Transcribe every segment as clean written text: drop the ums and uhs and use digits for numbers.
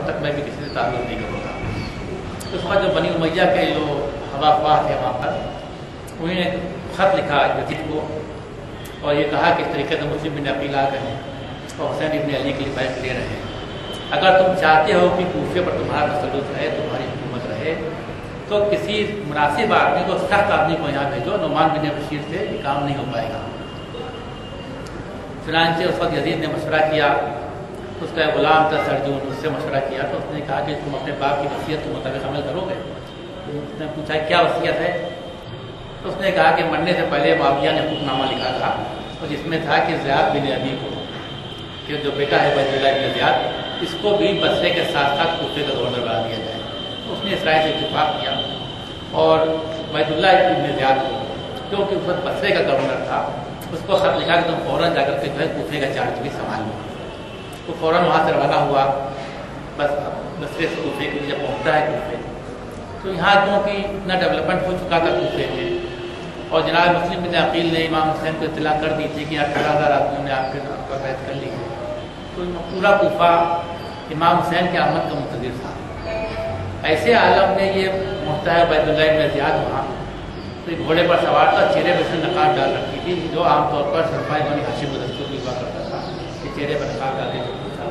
وقت تک میں بھی کسی سے تعلق نہیں کروں گا۔ اس وقت جو بنی امیہ کے جو ہوا خواہ تھے وہاں پر، انہوں نے خط لکھا یزید کو اور یہ کہا کہ اس طریقے سے مسلم بن عقیل آ گئے ہیں اور حسین ابن علی کے لیے بیعت لے رہے ہیں، اگر تم چاہتے ہو کہ کوفے پر تمہارا تسلط رہے، تمہاری حکومت رہے، تو کسی مناسب آدمی کو، سخت آدمی کو یہاں بھیجو۔ نعمان بن بشیر سے یہ کام نہیں ہو پائے گا۔ چنانچہ اس وقت یزید نے مشورہ کیا، اس کا غلام تھا سرجون، اس سے مشورہ کیا تو اس نے کہا کہ تم اپنے باپ کی وصیت کے مطابق عمل کرو گے؟ اس نے پوچھا کیا وصیت ہے؟ تو اس نے کہا کہ مرنے سے پہلے معاویہ نے حکم نامہ لکھا تھا اور جس میں تھا کہ زیاد بن ابی کو، کہ جو بیٹا ہے عبید اللہ بن زیاد، اس کو بھی بصرے کے ساتھ ساتھ کوفے کا گورنر بنا دیا جائے۔ اس نے اسرائیل سے اتفاق کیا اور عبید اللہ بن زیاد کو، کیونکہ اس وقت بصرے کا گورنر تھا، اس کو خط لکھا کہ تم فوراً جا کر کے جو ہے کوفے کا چارج بھی سنبھال لو۔ تو فوراً وہاں سے روانہ ہوا، بس بصرے سے کوفے کے لیے جب پہنچتا ہے کوفے، تو یہاں کیونکہ اتنا ڈیولپمنٹ ہو چکا تھا کوفے میں، اور جناب مسلم بن عقیل نے امام حسین کو اطلاع کر دی تھی کہ 18,000 آدمیوں نے آپ کے نام پر بیعت کر لی ہے، تو پورا کوفہ امام حسین کے آمد کا منتظر تھا۔ ایسے عالم میں یہ پہنچتا ہے عبید اللہ بن زیاد وہاں، تو ایک گھوڑے پر سوار تھا، چہرے پہ اس نے نقاب ڈال رکھی تھی، جو عام طور پر سرفائے بنی ہاشم مدثر بھی ہوا کرتا تھا کہ چہرے پر نقاب ڈال کے پوچھا،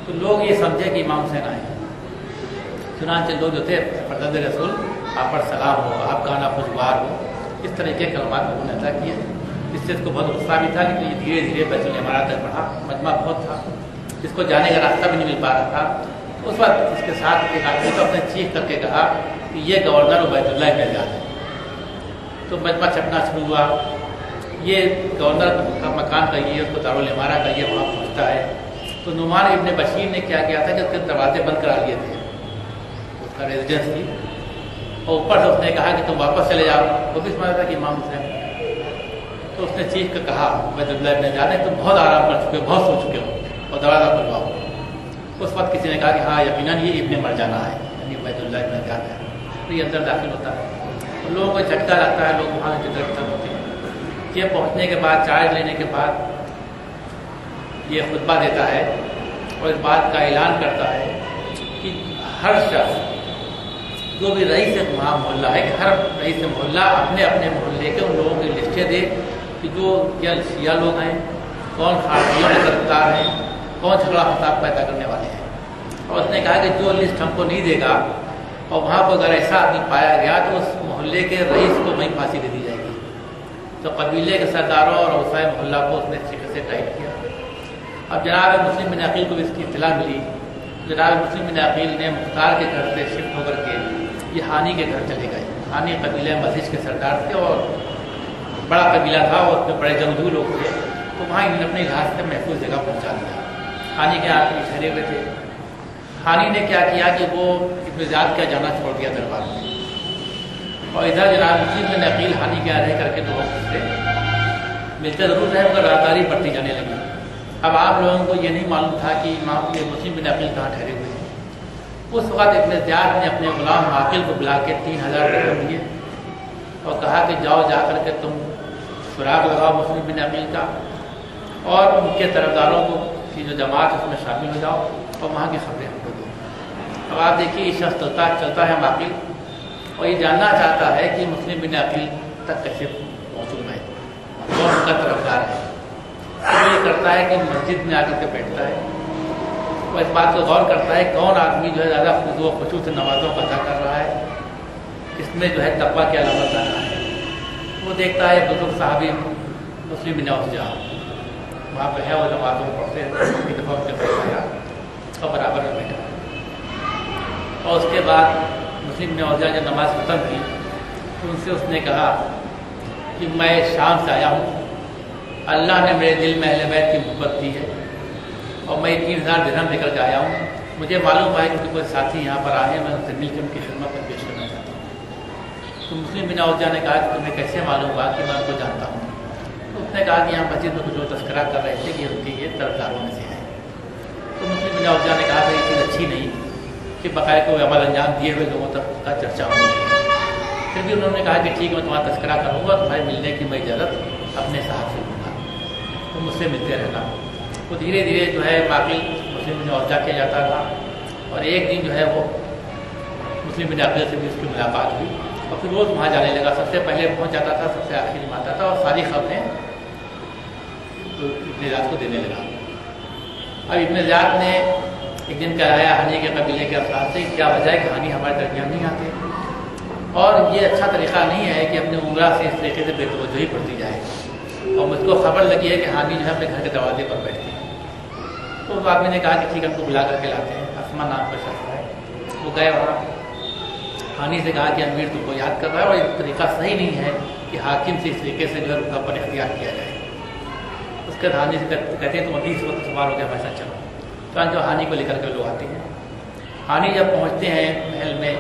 تو لوگ یہ سمجھے کہ امام حسین آئے۔ چنانچہ لوگ جو تھے فرزند رسول آپ پر سلام ہو، آپ کا آنا خوشگوار ہو، اس طرح کے کلمات لوگوں نے ادا کیے، اس سے اس کو بہت غصہ بھی تھا، لیکن یہ دھیرے دھیرے بیت العمارات تک بڑھا، مجمع بہت تھا، جس کو جانے کا راستہ بھی نہیں مل پا رہا تھا۔ اس وقت اس کے ساتھ ایک آدمی کو اپنے چیخ کر کے کہا کہ یہ گورنر عبید اللہ بن زیاد ہے، تو مجمع چھپنا شروع ہوا، یہ گورنر کا مکان کا یہ، اس کو دارالعمارہ کا یہ وہاں پہنچتا ہے۔ تو نعمان ابن بشیر نے کیا کیا تھا کہ اس کے دروازے بند کرا لیے تھے، اس کا ریزیڈنس تھی، اور اوپر سے اس نے کہا کہ تم واپس چلے جاؤ، وہ بھی سمجھا تھا کہ امام حسین۔ تو اس نے چیخ کر کہا عبید اللہ بن زیاد تم بہت آرام کر چکے ہو، بہت سو چکے ہو، اور دروازہ کھلواؤ۔ اس وقت کسی نے کہا کہ ہاں یقیناً یہ ابن مرجانہ ہے، یعنی عبید اللہ بن زیاد ہے، تو یہ اندر داخل ہوتا ہے، اور لوگوں کو جھٹکا لگتا ہے، لوگ وہاں جدھر ادھر ہوتے ہیں۔ یہ پہنچنے کے بعد، چارج لینے کے بعد یہ خطبہ دیتا ہے اور اس بات کا اعلان کرتا ہے کہ ہر شخص جو بھی رئیس وہاں محلہ ہے، کہ ہر رئیس محلہ اپنے اپنے محلے کے ان لوگوں کی لسٹیں دے کہ جو یا شیعہ لوگ ہیں، کون خارجیوں کے طرفدار ہیں، کون جھگڑا فساد پیدا کرنے والے ہیں۔ اور اس نے کہا کہ جو لسٹ ہم کو نہیں دے گا اور وہاں پر اگر ایسا آدمی پایا گیا تو اس محلے کے رئیس کو وہیں پھانسی دے دی جائے گی۔ تو قبیلے کے سرداروں اور اوسائے محلہ کو اس نے اچھے سے ٹائٹ کیا۔ اب جناب مسلم بن عقیل کو بھی اس کی اطلاع ملی، جناب مسلم بن عقیل نے مختار کے گھر سے شفٹ ہو کر کے یہ ہانی کے گھر چلے گئے۔ ہانی قبیلہ مزیج کے سردار تھے اور بڑا قبیلہ تھا، اور اس میں بڑے جنگجو لوگ تھے، تو وہاں انہوں نے اپنے لحاظ سے محفوظ جگہ پہنچا دیا۔ ہانی کے آخری ٹھہرے ہوئے تھے۔ ہانی نے کیا کیا کہ وہ ابن زیاد کا جانا چھوڑ دیا دربار میں، اور ادھر جناب مسلم بن عقیل ہانی کے رہ کر کے دو وقت سے ملتے ضرور رہے، مگر رازداری بڑھتی جانے لگی۔ اب آپ لوگوں کو یہ نہیں معلوم تھا کہ امام یہ مسلم بن عقیل کہاں ٹھہرے ہوئے ہیں۔ اس وقت ابن زیاد نے اپنے غلام عاقل کو بلا کے 3,000 درہم دیے اور کہا کہ جاؤ جا کر کے تم سراغ لگاؤ مسلم بن عقیل کا، اور ان کے طرفداروں کو کی جو جماعت اس میں شامل ہو جاؤ اور وہاں کی خبریں ہم کو دو۔ اب آپ دیکھیے یہ شخص چلتا ہے عاقل، اور یہ جاننا چاہتا ہے کہ مسلم بن عقیل تک کیسے پہنچوں میں، کون ان کا طرفدار ہے۔ تو یہ کرتا ہے کہ مسجد میں آ کر کے بیٹھتا ہے اور اس بات کو غور کرتا ہے کون آدمی جو ہے زیادہ خضوع و خشوع سے نمازوں کو ادا کر رہا ہے، اس میں جو ہے تقویٰ کی علامت آ رہا ہے۔ وہ دیکھتا ہے بزرگ صحابی مسلم بن اوسجا وہاں پہ ہے، وہ نمازوں کو پڑھتے ہیں، ایک دفعہ ان کے پاس آیا اور برابر میں بیٹھا، اور اس کے بعد مسلم بن اوسجا جب نماز ختم کی تو ان سے اس نے کہا کہ میں شام سے آیا ہوں، اللہ نے میرے دل میں اہل بیت کی محبت دی ہے، اور میں 3,000 درہم لے کر کے آیا ہوں۔ مجھے معلوم ہے کہ کوئی ساتھی یہاں پر آئے ہیں، میں ان سے مل کے ان کی خدمت میں پیش کرنا چاہتا ہوں۔ تو مسلم بن اوسجا نے کہا کہ تمہیں کیسے معلوم ہوا کہ میں ان کو جانتا ہوں؟ تو اس نے کہا کہ یہاں مسجد میں کچھ لوگ تذکرہ کر رہے تھے کہ ان کے یہ طرفداروں میں سے ہیں۔ تو مسلم بن اوسجا نے کہا کہ یہ چیز اچھی نہیں کہ بقایا کوئی عمل انجام دیے ہوئے لوگوں تک اس کا چرچا ہو۔ پھر بھی انہوں نے کہا کہ ٹھیک ہے میں تمہارا تذکرہ کروں گا، تمہارے ملنے کی میں اجازت اپنے صاحب سے لوں گا، تو مجھ سے ملتے رہنا۔ وہ دھیرے دھیرے جو ہے باقی مسلم بن اوسجا کیا جاتا تھا، اور ایک دن جو ہے وہ مسلم بن عقیل سے بھی اس کی ملاقات ہوئی اور پھر روز وہاں جانے لگا. سب سے پہلے پہنچ جاتا تھا, سب سے آخر میں آتا تھا اور ساری خبریں ابن زیاد کو دینے لگا. اب ابن زیاد نے ایک دن کہا ہانی کے قبیلے کے افراد سے کیا وجہ ہے کہ ہانی ہمارے درمیان نہیں آتے, اور یہ اچھا طریقہ نہیں ہے کہ اپنے عمرہ سے اس طریقے سے بے توجہی پڑتی جائے. اور مجھ کو خبر لگی ہے کہ ہانی جو ہے اپنے گھر کے دروازے پر بیٹھتی ہے. تو اس آدمی نے کہا کہ ٹھیک ہے, ہم کو بلا کر کے لاتے ہیں. اسما نام کا شخص ہے, وہ گئے وہاں. ہانی سے کہا کہ امیر تم کو یاد کر رہا ہے اور یہ طریقہ صحیح نہیں ہے کہ حاکم سے اس طریقے سے جو ہے رکا پر اختیار کیا جائے. اس کے ہانی سے کہتے ہیں تم ابھی اس وقت سوار ہو گیا ویسا چلو. تو ہانی کو لے کر کے لوگ آتے ہیں. ہانی جب پہنچتے ہیں محل میں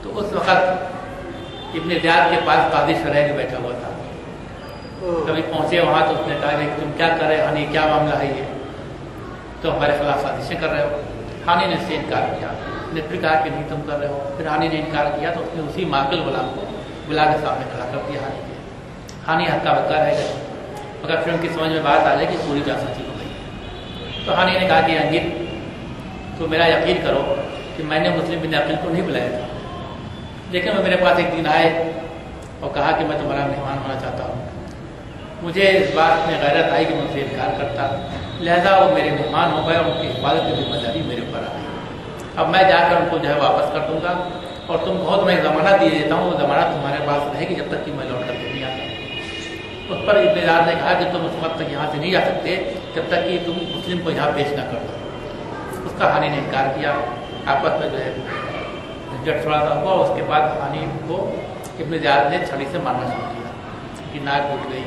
تو اس وقت ابن زیاد کے پاس قاضی شرح بھی بیٹھا ہوا تھا. کبھی پہنچے وہاں تو اس نے کہا کہ تم کیا کر رہے ہانی, کیا معاملہ ہے یہ, تو ہمارے خلاف سازشیں کر رہے ہو. ہانی نے اس سے انکار کیا, نے پھر کہا کہ نہیں تم کر رہے ہو. پھر ہانی نے انکار کیا تو اس نے اسی ماقل غلام کو بلا کے سامنے کھڑا کر دیا. ہانی ہکا بکا رہ گیا, مگر پھر ان کی سمجھ میں بات آ گئی کہ پوری جاسوسی ہو گئی. تو ہانی نے کہا کہ انگیر تو میرا یقین کرو کہ میں نے مسلم بن عقیل کو نہیں بلایا تھا, لیکن وہ میرے پاس ایک دن آئے اور کہا کہ میں تمہارا مہمان ہونا چاہتا ہوں. مجھے اس بات میں غیرت آئی کہ میں اسے انکار کرتا, لہذا وہ میرے مہمان ہو گئے اور ان کی حفاظت کی ذمہ داری میرے اوپر آ گئی. اب میں جا کر ان کو جو ہے واپس کر دوں گا اور تم بہت میں ضمانت دے دیتا ہوں, وہ ضمانت تمہارے پاس رہے گی جب تک کہ میں لوٹ کر کے نہیں آتا. اس پر ابن زیاد نے کہا کہ تم اس وقت تک یہاں سے نہیں جا سکتے جب تک کہ تم مسلم کو یہاں پیش نہ کر دو. اس کا ہانی نے انکار کیا. آپس میں جو ہے جھنجٹ تھوڑا سا ہوا. اس کے بعد ہانی کو ابن زیاد نے چھڑی سے مارنا شروع کیا کہ ناک ٹوٹ گئی,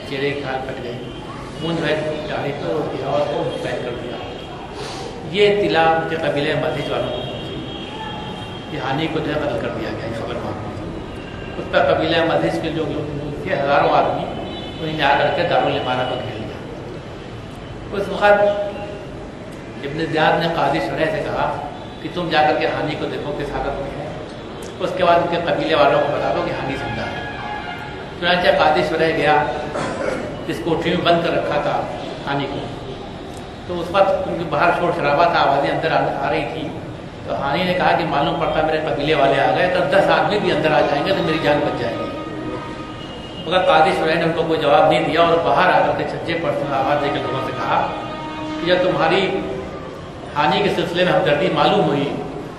چہرے کی کھال پھٹ گئی, منہ جو ہے داڑھی پر اڑ دیا اور وہ پید کر دیا. یہ اطلاع ان کے قبیلے مدھج والوں کو پہنچی کہ ہانی کو جو ہے قتل کر دیا گیا. یہ خبر وہاں پہنچی. اس کا قبیلہ مدھج کے جو لوگ تھے ہزاروں آدمی, انہیں نے آ کر کے دارالامارہ کو گھیر لیا. اس وقت ابن زیاد نے قاضی شرح سے کہا کہ تم جا کر کے ہانی کو دیکھو کس حالت میں ہے, اس کے بعد ان کے قبیلے والوں کو بتا دو کہ ہانی زندہ ہے. چنانچہ قاضی شرح گیا, جس کوٹری میں بند کر رکھا تھا ہانی کو. تو اس وقت کیونکہ باہر شور شرابہ تھا, آوازیں اندر آ رہی تھی, تو ہانی نے کہا کہ معلوم پڑتا میرے قبیلے والے آ گئے, تو 10 آدمی بھی اندر آ جائیں گے تو میری جان بچ جائے گی. مگر قاضی شرح نے ان کو کوئی جواب نہیں دیا اور باہر آ کر کے چھجے پر آواز دے کے لوگوں سے کہا کہ جب تمہاری ہانی کے سلسلے میں ہمدردی معلوم ہوئی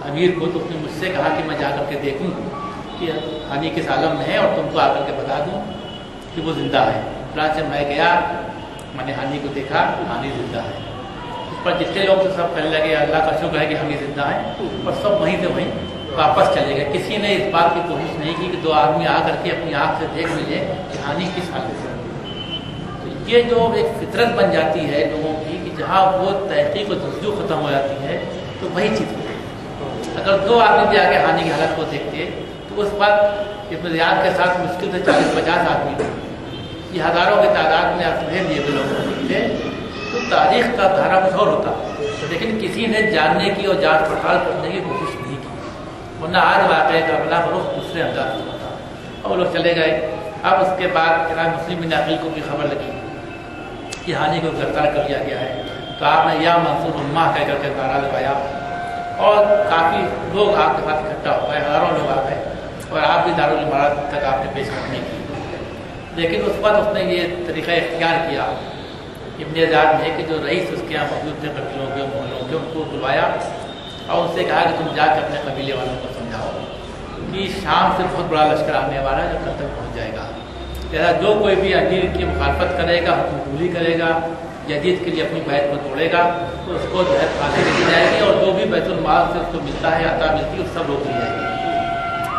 امیر کو, تو اس نے مجھ سے کہا کہ میں جا کر کے دیکھوں کہ ہانی کس عالم میں ہے اور تم کو آ کر کے بتا دوں کہ وہ زندہ ہے. چنانچہ میں گیا, میں نے ہانی کو دیکھا, ہانی زندہ ہے. اس پر جتنے لوگ تو سب کہنے لگے اللہ کا شکر ہے کہ ہانی زندہ ہے, اور سب وہیں سے وہیں واپس چلے گئے. کسی نے اس بات کی کوشش نہیں کی کہ 2 آدمی آ کر کے اپنی آنکھ سے دیکھ لیجیے کہ ہانی کس حالت سے. تو یہ جو ایک فطرت بن جاتی ہے لوگوں کی کہ جہاں وہ تحقیق و جستجو ختم ہو جاتی ہے تو وہی چیز ہوتی ہے. اگر 2 آدمی بھی آگے ہانی کی حالت کو دیکھتے تو اس وقت ابن زیاد کے ساتھ مشکل سے 40-50 آدمی تھے. یہ ہزاروں کی تعداد میں اصلے لیے ہوئے لوگ تھے. تو تاریخ کا دھارا کچھ اور ہوتا, لیکن کسی نے جاننے کی اور جانچ پڑتال کرنے کی کوشش نہیں کی, ورنہ آج واقعہ کربلا کا رخ دوسرے انداز میں ہوتا. اور وہ لوگ چلے گئے. اب اس کے بعد جناب مسلم بن عقیل کو بھی خبر لگی کہ ہانی کو گرفتار کر لیا گیا ہے. تو آپ نے یا منصور امہ کہہ کر کے نعرہ لگایا اور کافی لوگ آپ کے ساتھ اکٹھا ہو گئے, ہزاروں لوگ آ گئے, اور آپ بھی دارالامارہ تک آپ نے پیش کرنے کی. لیکن اس وقت اس نے یہ طریقہ اختیار کیا ابن زیاد نے کہ جو رئیس اس کے یہاں موجود تھے قبیلوں کے محلوں کے, ان کو بلوایا اور ان سے کہا کہ تم جا کے اپنے قبیلے والوں کو سمجھاؤ کہ شام سے بہت بڑا لشکر آنے والا ہے جو کل تک پہنچ جائے گا. لہٰذا جو کوئی بھی امیر کی مخالفت کرے گا, حکم قبولی کرے گا, جدید کے لیے اپنی بیعت کو توڑے گا, تو اس کو جو ہے پھانسی دے دی جائے گی, اور جو بھی بیت المال سے اس کو ملتا ہے عطا ملتی ہے وہ سب روک لی جائے گی.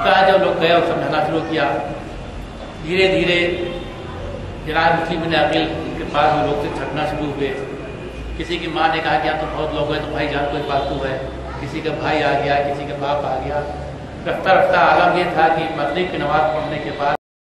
کہا جب لوگ گئے اور سمجھانا شروع کیا, دھیرے دھیرے جناب مسلم بن عقیل کے پاس وہ لوگ سے چھٹنا شروع ہوئے. کسی کی ماں نے کہا کہ یہاں تو بہت لوگ ہیں, تو بھائی جان کوئی پالتو ہے. کسی کا بھائی آ گیا, کسی کا باپ آ گیا. رفتہ رفتہ عالم یہ تھا کہ مغرب کی نماز پڑھنے کے بعد